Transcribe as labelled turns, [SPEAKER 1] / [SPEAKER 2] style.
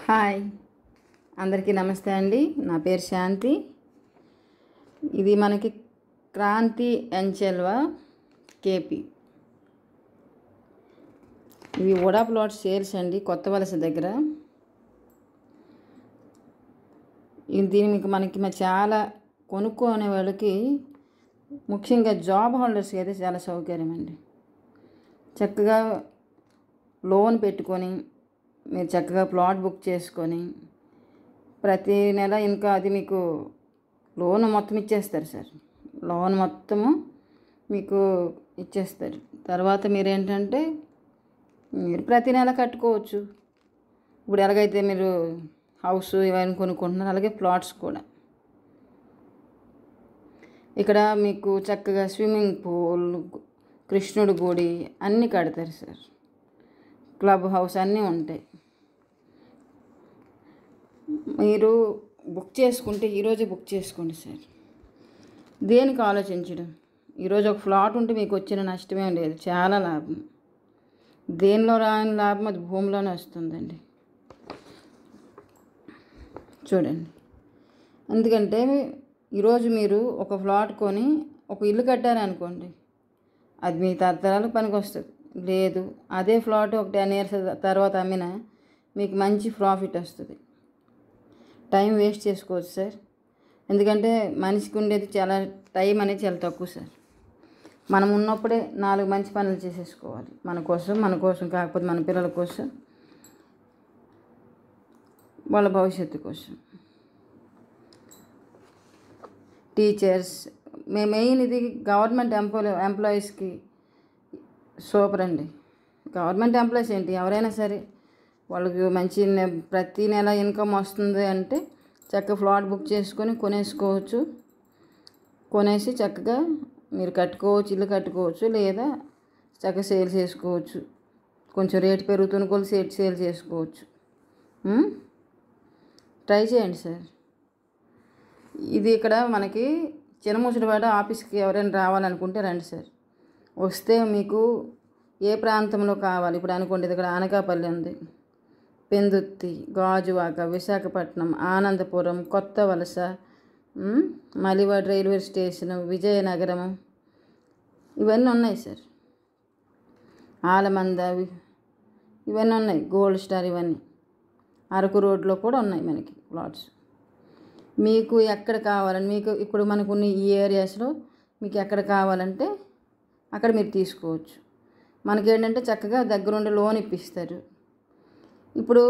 [SPEAKER 1] Hi, అందరికీ నమస్తే అండి. నా పేరు శాంతి. ఇది మనకి క్రాంతి ఎంచెల్వా కేపీ. ఇవి వడా ప్లాట్ సేల్స్ అండి, కొత్త వలస దగ్గర. దీని మనకి చాలా కొనుక్కునే వాళ్ళకి, ముఖ్యంగా జాబ్ హోల్డర్స్కి అయితే చాలా సౌకర్యం అండి. చక్కగా లోన్ పెట్టుకొని మీరు చక్కగా ప్లాట్ బుక్ చేసుకొని ప్రతి నెల ఇంకా అది మీకు లోన్ మొత్తం ఇచ్చేస్తారు సార్. లోన్ మొత్తము మీకు ఇచ్చేస్తారు. తర్వాత మీరేంటంటే మీరు ప్రతి నెల కట్టుకోవచ్చు. ఇప్పుడు ఎలాగైతే మీరు హౌస్ ఇవన్నీ కొనుక్కుంటున్నారు, అలాగే ప్లాట్స్ కూడా. ఇక్కడ మీకు చక్కగా స్విమ్మింగ్ పూల్, కృష్ణుడి గుడి అన్నీ కడతారు సార్. క్లబ్ హౌస్ అన్నీ ఉంటాయి. మీరు బుక్ చేసుకుంటే ఈరోజే బుక్ చేసుకోండి సార్. దేనికి ఆలోచించడం? ఈరోజు ఒక ఫ్లాట్ ఉంటే మీకు వచ్చిన నష్టమేం లేదు, చాలా లాభం. దేనిలో రాని లాభం అది భూమిలోనే వస్తుందండి. చూడండి, ఎందుకంటే ఈరోజు మీరు ఒక ఫ్లాట్ కొని ఒక ఇల్లు కట్టారనుకోండి, అది మీ తరతరాలకు పనికి వస్తుంది. లేదు, అదే ఫ్లాట్ ఒక 10 years తర్వాత అమ్మినా మీకు మంచి ప్రాఫిట్ వస్తుంది. టైం వేస్ట్ చేసుకోవచ్చు సార్. ఎందుకంటే మనిషికి ఉండేది చాలా టైం అనేది చాలా తక్కువ సార్. మనం ఉన్నప్పుడే 4 మంచి పనులు చేసేసుకోవాలి, మన కోసం కాకపోతే మన పిల్లల కోసం, వాళ్ళ భవిష్యత్తు కోసం. టీచర్స్, మెయిన్ ఇది గవర్నమెంట్ ఎంప్లాయీస్కి సూపర్ అండి. గవర్నమెంట్ ఎంప్లాయీస్ ఏంటి, ఎవరైనా సరే వాళ్ళకి మంచి ప్రతి నెల ఇన్కమ్ వస్తుంది అంటే చక్కగా ఫ్లాట్ బుక్ చేసుకొని కొనేసుకోవచ్చు. కొనేసి చక్కగా మీరు కట్టుకోవచ్చు, ఇల్లు కట్టుకోవచ్చు, లేదా చక్కగా సేల్ చేసుకోవచ్చు. కొంచెం రేటు పెరుగుతున్న కొలు సేల్ చేసుకోవచ్చు. ట్రై చేయండి సార్. ఇది ఇక్కడ మనకి చినముసిడివాడ ఆఫీస్కి ఎవరైనా రావాలనుకుంటే రండి సార్. వస్తే మీకు ఏ ప్రాంతంలో కావాలి, ఇప్పుడు అనుకోండి ఇక్కడ అనకాపల్లి ఉంది, పెందుర్తి, గాజువాక, విశాఖపట్నం, ఆనందపురం, కొత్త వలస, మలివాడ రైల్వే స్టేషన్, విజయనగరం, ఇవన్నీ ఉన్నాయి సార్. ఆలమంద ఇవన్నీ ఉన్నాయి, గోల్డ్ స్టార్ ఇవన్నీ. అరకు రోడ్లో కూడా ఉన్నాయి మనకి ప్లాట్స్. మీకు ఎక్కడ కావాలని, మీకు ఇప్పుడు మనకున్న ఈ ఏరియాస్లో మీకు ఎక్కడ కావాలంటే అక్కడ మీరు తీసుకోవచ్చు. మనకేంటంటే చక్కగా దగ్గరుండి లోన్ ఇప్పిస్తారు. ఇప్పుడు